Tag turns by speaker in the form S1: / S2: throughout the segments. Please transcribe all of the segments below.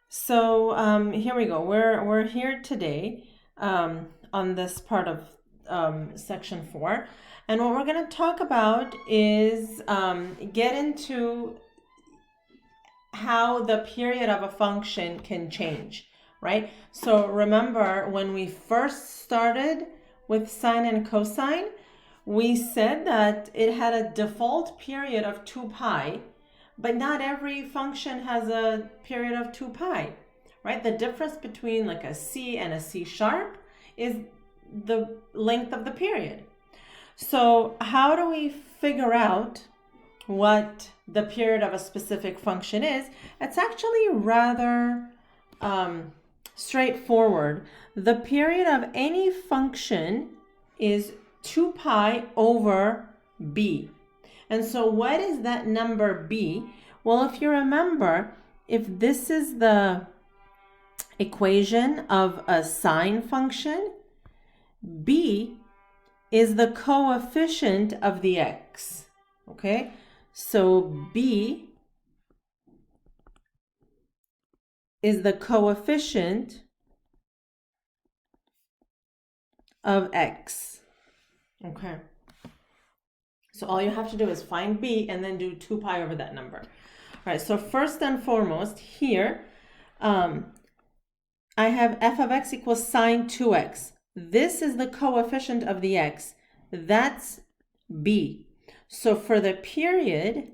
S1: So here we go. We're here today on this part of section 4, and what we're going to talk about is get into how the period of a function can change, right? So remember when we first started with sine and cosine, we said that it had a default period of 2 pi. But not every function has a period of 2 pi, right? The difference between like a C and a C sharp is the length of the period. So how do we figure out what the period of a specific function is? It's actually rather straightforward. The period of any function is 2 pi over b. And so what is that number b? Well, if you remember, if this is the equation of a sine function, b is the coefficient of the x, okay? So b is the coefficient of x, okay? So all you have to do is find b and then do 2 pi over that number. All right, so first and foremost here, I have f of x equals sine 2x. This is the coefficient of the x. That's b. So for the period,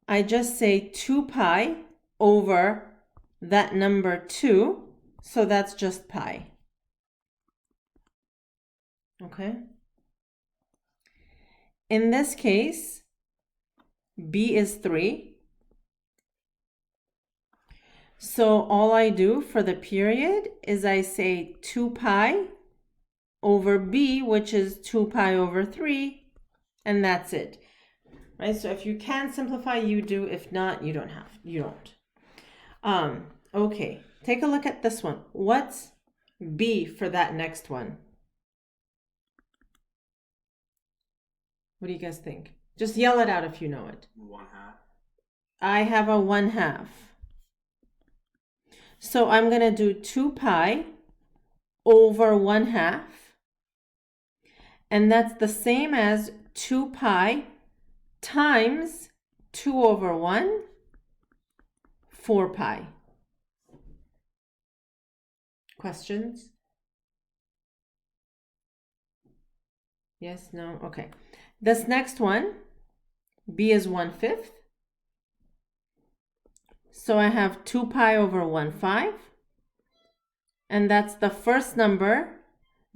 S1: I just say 2 pi over that number 2. So that's just pi. Okay. In this case, b is 3. So all I do for the period is I say 2 pi over b, which is 2 pi over 3, and that's it. Right? So if you can simplify, you do. If not, you don't. Okay, take a look at this one. What's b for that next one? What do you guys think? Just yell it out if you know it.
S2: 1/2.
S1: I have a 1/2. So I'm going to do 2 pi over 1/2. And that's the same as 2 pi times 2 over 1, 4 pi. Questions? Yes, no? Okay. This next one, b is 1/5. So I have 2 pi over 1/5. And that's the first number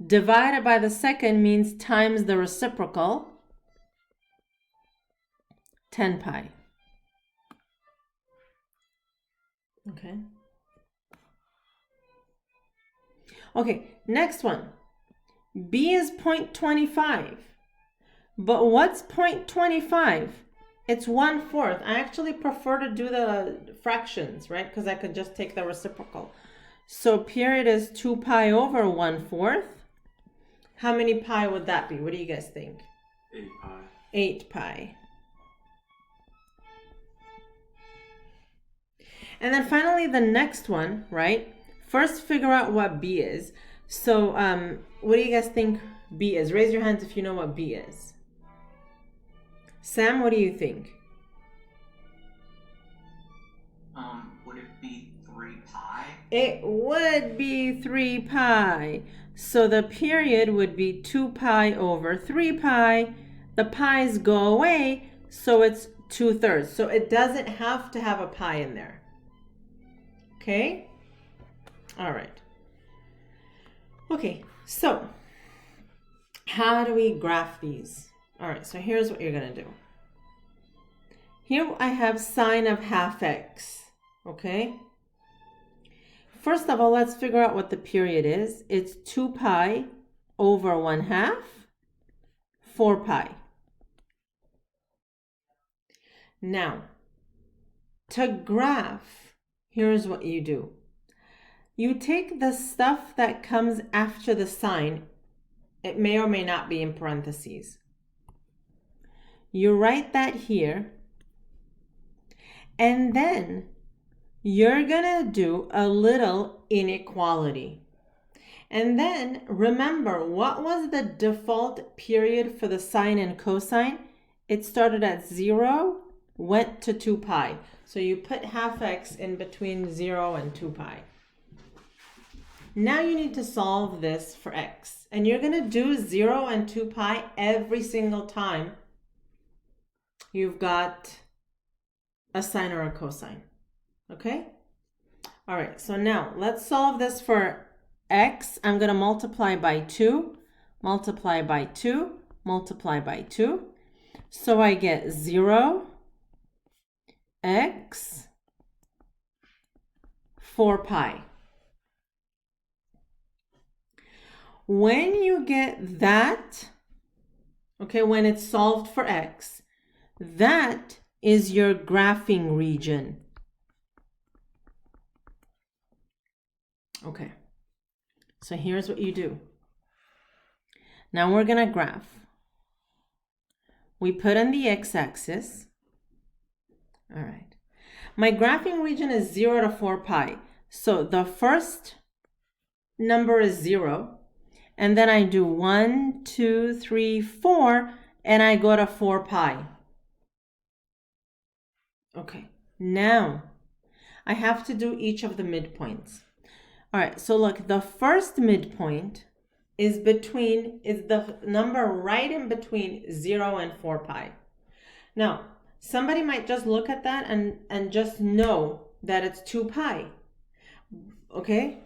S1: divided by the second means times the reciprocal, 10 pi. Okay. Okay, next one. b is 0.25. But what's 0.25? It's 1/4. I actually prefer to do the fractions, right? Because I could just take the reciprocal. So period is 2 pi over 1/4. How many pi would that be? What do you guys think?
S2: 8 pi.
S1: 8 pi. And then finally the next one, right? First figure out what b is. So what do you guys think b is? Raise your hands if you know what b is. Sam, what do you think?
S2: Would it be 3 pi?
S1: It would be 3 pi. So the period would be 2 pi over 3 pi. The pi's go away, so it's 2/3. So it doesn't have to have a pi in there. Okay? All right. Okay, so how do we graph these? All right, so here's what you're going to do. Here I have sine of 1/2 x, okay? First of all, let's figure out what the period is. It's 2 pi over 1/2, 4 pi. Now, to graph, here's what you do. You take the stuff that comes after the sign. It may or may not be in parentheses. You write that here. And then you're gonna do a little inequality. And then remember, what was the default period for the sine and cosine? It started at 0, went to 2 pi. So you put half x in between 0 and 2 pi. Now you need to solve this for x. And you're going to do 0 and 2 pi every single time you've got a sine or a cosine. Okay? All right, so now let's solve this for x. I'm going to multiply by 2, multiply by 2, multiply by 2. So I get 0, x, 4 pi. When you get that, okay, when it's solved for x, that is your graphing region. Okay, so here's what you do. Now we're going to graph. We put in the x-axis. All right. My graphing region is 0 to 4 pi. So the first number is 0. And then I do 1, 2, 3, 4, and I go to 4 pi. Okay, now I have to do each of the midpoints. All right, so look, the first midpoint is the number right in between 0 and 4 pi. Now, somebody might just look at that and just know that it's 2 pi. Okay?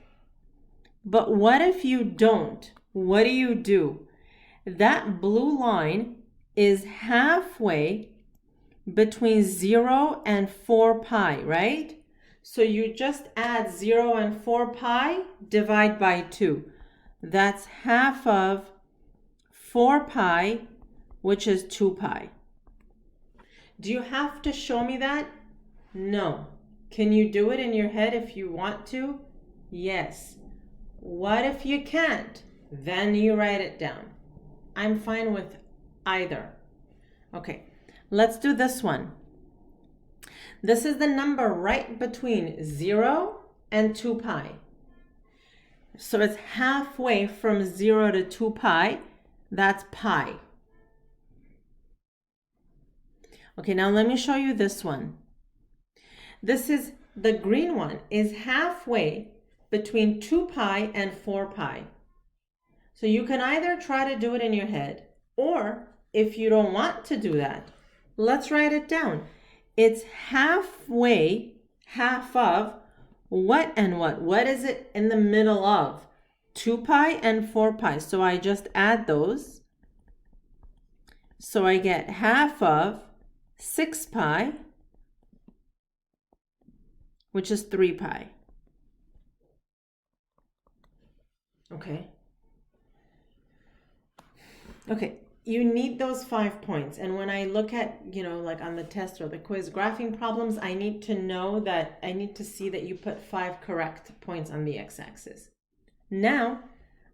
S1: But what if you don't? What do? That blue line is halfway between 0 and 4 pi, right? So you just add 0 and 4 pi, divide by 2. That's half of 4 pi, which is 2 pi. Do you have to show me that? No. Can you do it in your head if you want to? Yes. What if you can't? Then you write it down. I'm fine with either. Okay, let's do this one. This is the number right between 0 and 2 pi. So it's halfway from 0 to 2 pi. That's pi. Okay, now let me show you this one. The green one is halfway between 2 pi and 4 pi. So you can either try to do it in your head, or if you don't want to do that, let's write it down. It's halfway, half of what and what? What is it in the middle of? 2 pi and 4 pi. So I just add those. So I get half of 6 pi, which is 3 pi. Okay. Okay, you need those 5 points. And when I look at, like on the test or the quiz graphing problems, I need to see that you put 5 correct points on the x-axis. Now,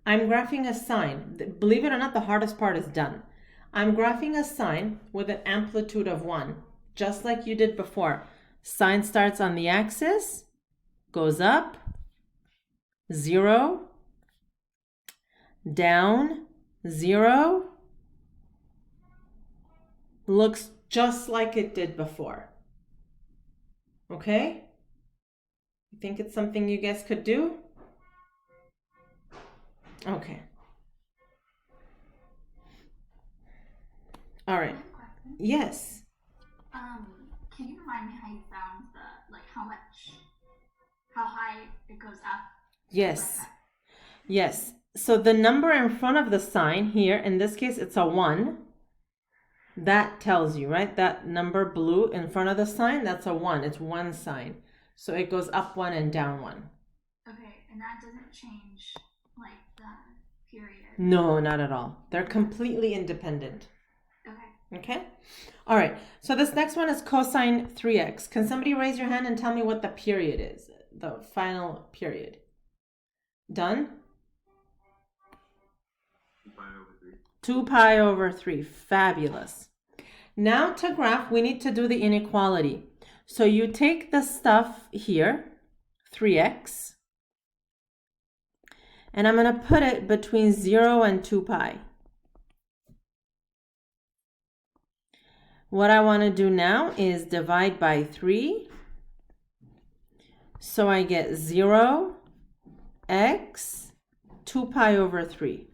S1: I'm graphing a sine. Believe it or not, the hardest part is done. I'm graphing a sine with an amplitude of 1, just like you did before. Sine starts on the axis, goes up, 0, down, 0, looks just like it did before. Okay? You think it's something you guys could do? Okay. All right. Yes.
S3: Can you remind me how you found how high it goes up?
S1: Yes. Yes. So the number in front of the sign here, in this case, it's a 1. That tells you, right? That number blue in front of the sign, that's a 1. It's one sign. So it goes up 1 and down 1.
S3: Okay, and that doesn't change, the period?
S1: No, not at all. They're completely independent.
S3: Okay.
S1: Okay? All right. So this next one is cosine 3x. Can somebody raise your hand and tell me what the period is? The final period. Done? 2 pi over 3. Fabulous. Now to graph, we need to do the inequality. So you take the stuff here, 3x, and I'm going to put it between 0 and 2 pi. What I want to do now is divide by 3. So I get 0, x, 2 pi over 3.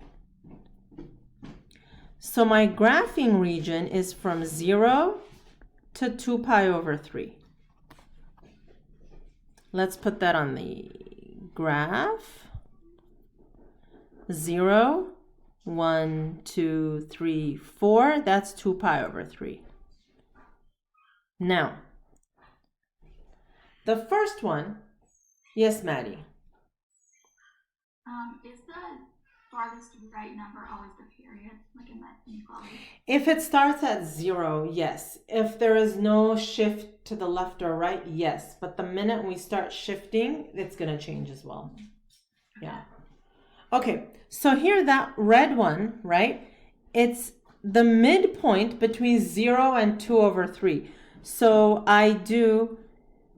S1: So my graphing region is from 0 to 2 pi over 3. Let's put that on the graph. 0, 1, 2, 3, 4. That's 2 pi over 3. Now, the first one, yes, Maddie?
S3: Is the farthest right number always the period, like in that inequality?
S1: If it starts at 0, yes. If there is no shift to the left or right, yes. But the minute we start shifting, it's going to change as well. Yeah. Okay, so here that red one, right? It's the midpoint between 0 and 2 over 3. So I do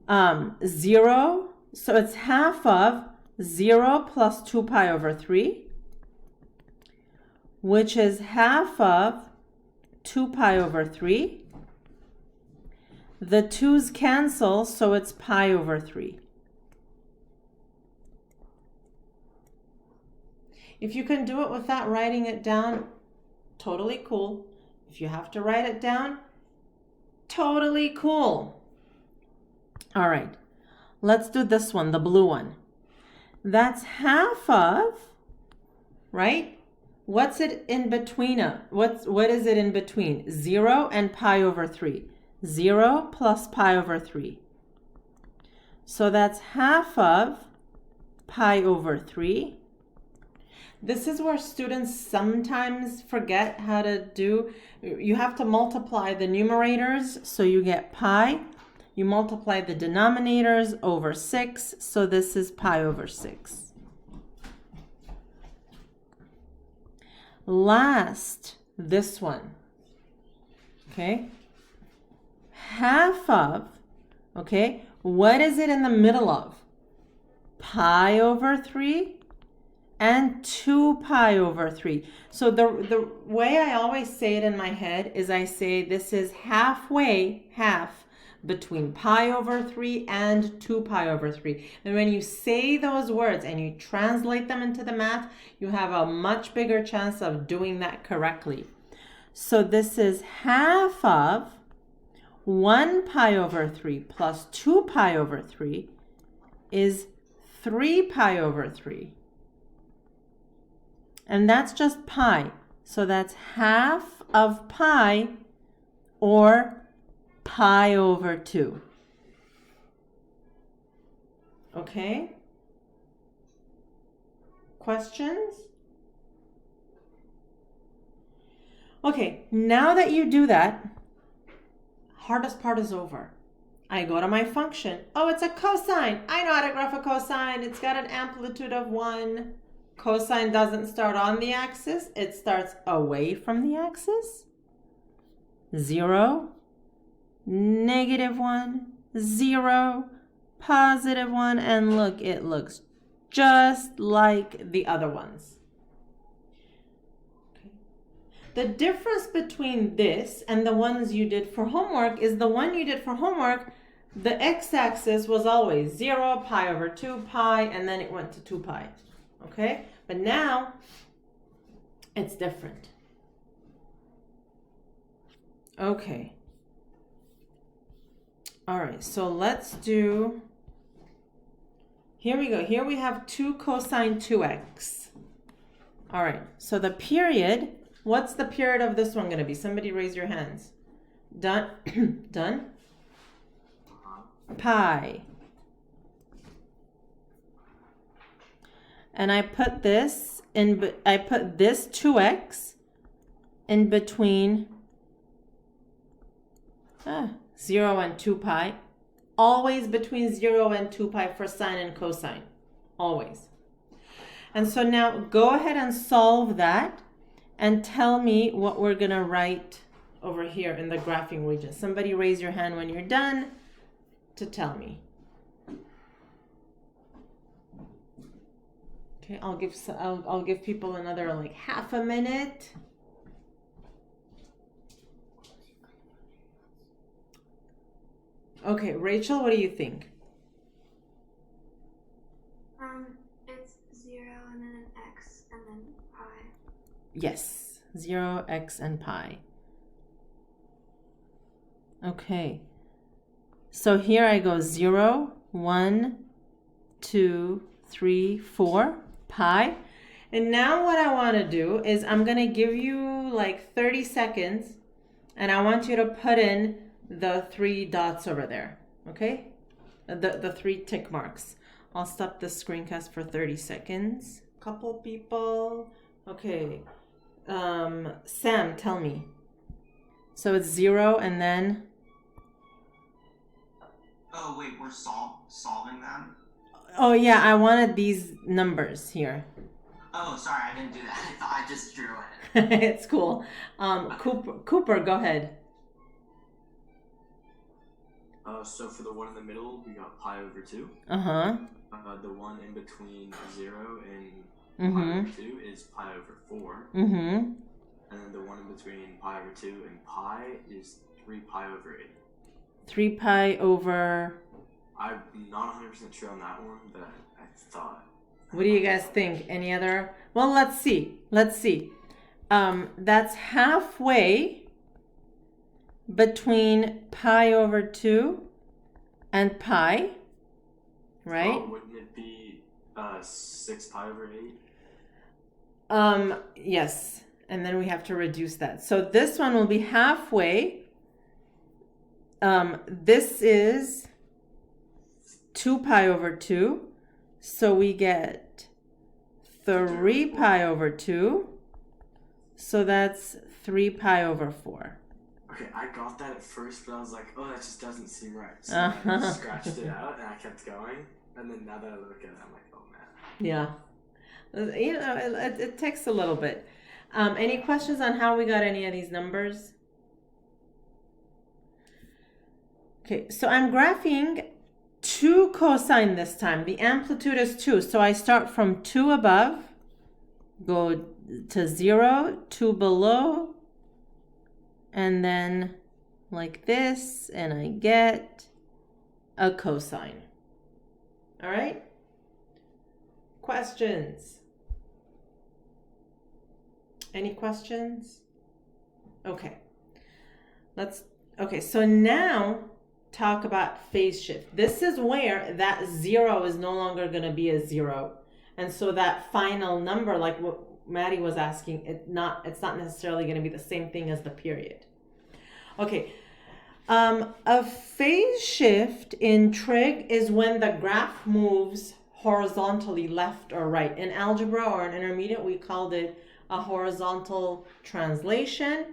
S1: 0, so it's half of 0 plus 2 pi over 3, which is half of 2 pi over 3. The 2's cancel, so it's pi over 3. If you can do it without writing it down, totally cool. If you have to write it down, totally cool. All right, let's do this one, the blue one. That's half of, right? What's it in between of? What is it in between? 0 and pi over 3. 0 plus pi over 3. So that's half of pi over 3. This is where students sometimes forget how to do. You have to multiply the numerators, so you get pi. You multiply the denominators over 6, so this is pi over 6. Last, this one, okay? Half of, okay? What is it in the middle of? Pi over 3 and 2 pi over 3. So the way I always say it in my head is I say this is half between pi over 3 and 2 pi over 3. And when you say those words and you translate them into the math, you have a much bigger chance of doing that correctly. So this is half of 1 pi over 3 plus 2 pi over 3 is 3 pi over 3. And that's just pi. So that's half of pi, or pi over 2. Okay? Questions? Okay, now that you do that, hardest part is over. I go to my function. Oh, it's a cosine. I know how to graph a cosine. It's got an amplitude of 1. Cosine doesn't start on the axis. It starts away from the axis. 0, -1, 0, +1, and look, it looks just like the other ones. Okay. The difference between this and the ones you did for homework is the one you did for homework, the x-axis was always 0, pi over 2 pi, and then it went to 2 pi. Okay? But now it's different. Okay. All right, so let's do, here we go. Here we have 2 cosine 2x. All right, so the period, what's the period of this one going to be? Somebody raise your hands. Done? Done? Pi. And I put this in, I put this 2x in between 0 and 2 pi. Always between 0 and 2 pi for sine and cosine. Always. And so now go ahead and solve that and tell me what we're going to write over here in the graphing region. Somebody raise your hand when you're done to tell me. Okay, I'll give people another like half a minute. Okay, Rachel, what do you think?
S3: It's 0 and then an x and then pi.
S1: Yes, 0, x, and pi. Okay. So here I go 0, 1, 2, 3, 4, pi. And now what I want to do is I'm going to give you like 30 seconds and I want you to put in the 3 dots over there. Okay? The 3 tick marks. I'll stop the screencast for 30 seconds. Couple people. Okay. Sam, tell me. So it's 0 and then...
S2: Oh wait, we're solving them?
S1: Oh yeah, I wanted these numbers here.
S2: Oh, sorry, I didn't do that. I just drew it.
S1: It's cool. Cooper, go ahead.
S4: So for the one in the middle, we got pi over 2.
S1: Uh-huh.
S4: The one in between 0 and
S1: Mm-hmm.
S4: pi over 2 is pi over 4.
S1: Mm-hmm.
S4: And then the one in between pi over 2 and pi is 3 pi over 8.
S1: 3 pi over...
S4: I'm not 100% sure on that one, but I thought...
S1: What do you guys think? Any other? Well, let's see. Let's see. That's halfway between pi over 2 and pi, right?
S4: Oh, wouldn't it be 6 pi over 8?
S1: Yes. And then we have to reduce that. So this one will be halfway. This is 2 pi over 2. So we get 3 pi over 2. So that's 3 pi over 4.
S4: Okay, I got that at first, but I was like, oh, that just doesn't seem right. So I just scratched it out, and I kept going. And then now that I look at it, I'm like, oh, man.
S1: Yeah. You know, it takes a little bit. Any questions on how we got any of these numbers? Okay, so I'm graphing 2 cosine this time. The amplitude is 2. So I start from 2 above, go to 0, 2 below, and then like this, and I get a cosine. All right? Questions? Any questions? Okay. Okay, so now talk about phase shift. This is where that 0 is no longer going to be a 0. And so that final number, like what Maddie was asking, it's not necessarily going to be the same thing as the period. Okay. A phase shift in trig is when the graph moves horizontally left or right. In algebra or in intermediate, we called it a horizontal translation,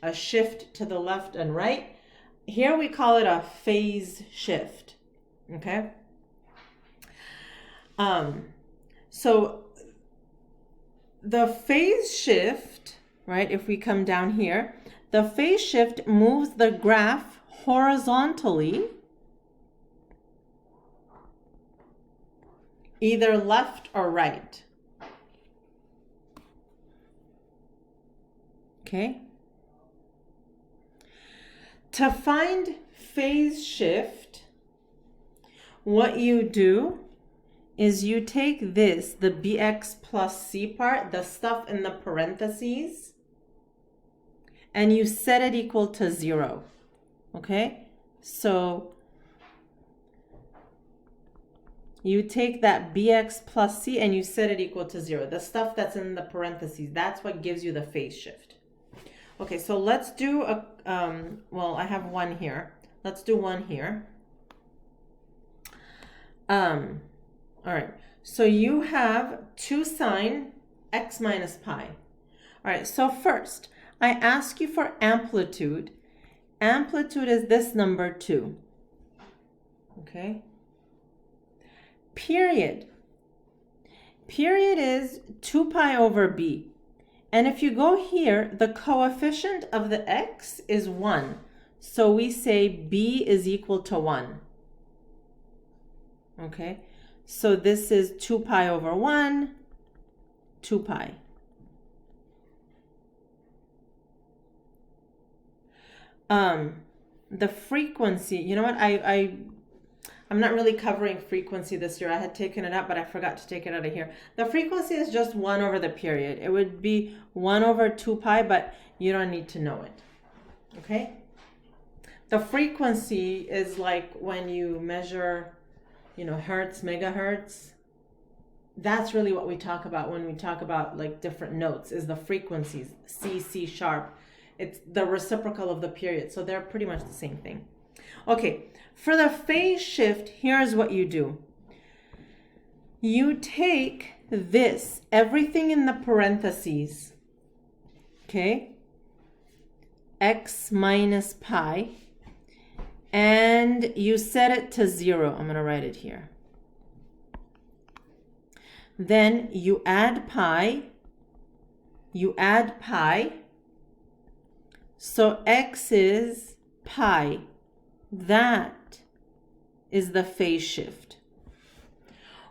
S1: a shift to the left and right. Here we call it a phase shift, okay? So the phase shift, right, if we come down here, the phase shift moves the graph horizontally, either left or right. Okay? To find phase shift, what you do is you take this, the bx plus c part, the stuff in the parentheses, and you set it equal to 0. Okay? So you take that bx plus c and you set it equal to 0. The stuff that's in the parentheses, that's what gives you the phase shift. Okay, so let's do a, well, I have one here. Let's do one here. All right, so you have 2 sine x minus pi. All right, so first, I ask you for amplitude. Amplitude is this number 2. Okay. Period. Period is 2 pi over b. And if you go here, the coefficient of the x is 1. So we say b is equal to 1. Okay, so this is 2 pi over 1, 2 pi. The frequency, you know what, I'm not really covering frequency this year. I had taken it out, but I forgot to take it out of here. The frequency is just 1 over the period. It would be 1 over 2 pi, but you don't need to know it. Okay? The frequency is like when you measure, hertz, megahertz. That's really what we talk about when we talk about like different notes, is the frequencies, C sharp. It's the reciprocal of the period. So they're pretty much the same thing. Okay, for the phase shift, here's what you do. You take this, everything in the parentheses, okay, x minus pi, and you set it to 0. I'm going to write it here. Then you add pi, so x is pi. That is the phase shift.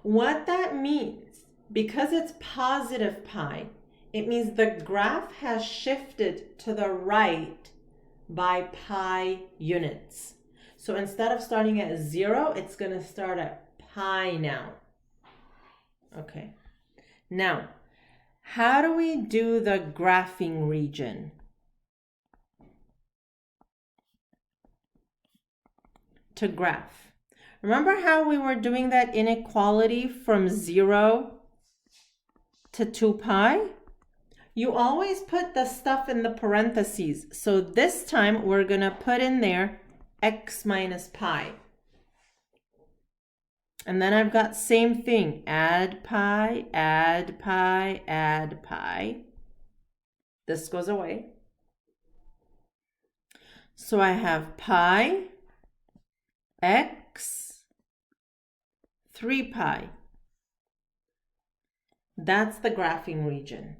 S1: What that means, because it's positive pi, it means the graph has shifted to the right by pi units. So instead of starting at 0, it's going to start at pi now. Okay. Now, how do we do the graphing region? To graph. Remember how we were doing that inequality from 0 to 2 pi? You always put the stuff in the parentheses. So this time we're going to put in there x minus pi. And then I've got same thing. Add pi, add pi, add pi. This goes away. So I have pi, x, 3 pi. That's the graphing region.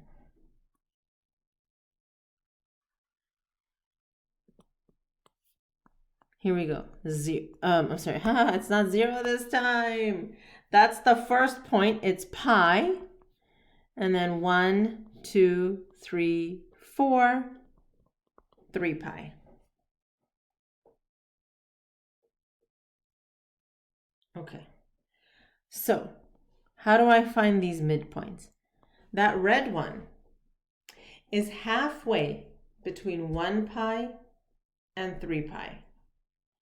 S1: Here we go. I'm sorry. It's not 0 this time. That's the first point. It's pi. And then 1, 2, 3, 4, 3 pi. Okay. So, how do I find these midpoints? That red one is halfway between 1 pi and 3 pi.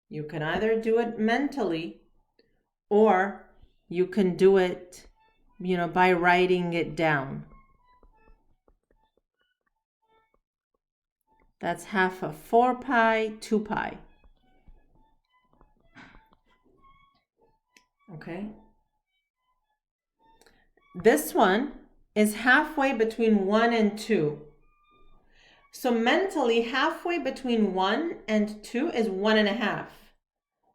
S1: You can either do it mentally, or you can do it, by writing it down. That's half of 4 pi, 2 pi. Okay. This one is halfway between 1 and 2. So mentally, halfway between 1 and 2 is 1.5,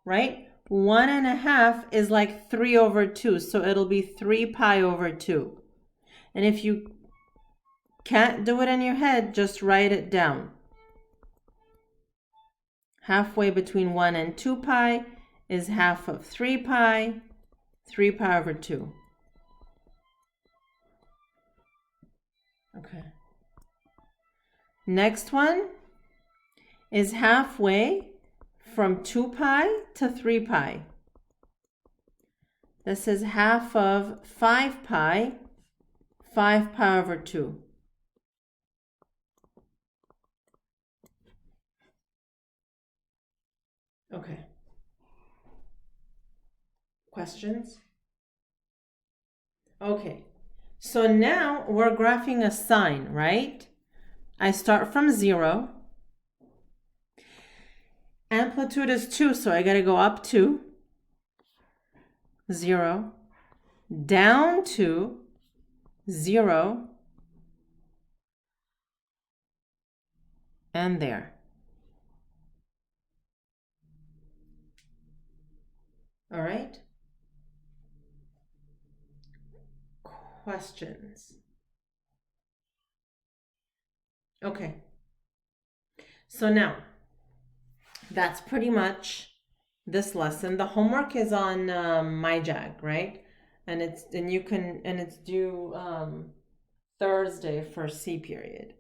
S1: right? 1.5 is like 3 over 2, so it'll be 3 pi over 2. And if you can't do it in your head, just write it down. Halfway between 1 and 2 pi is half of 3 pi, 3 pi over 2. Okay. Next one is halfway from 2 pi to 3 pi. This is half of 5 pi, 5 pi over 2. Okay. Questions? Okay. So now we're graphing a sine, right? I start from 0. Amplitude is 2, so I got to go up 2, 0, down 2, 0, and there. All right? Questions? Okay. So now, that's pretty much this lesson. The homework is on MyJag, right? And it's due Thursday for C period.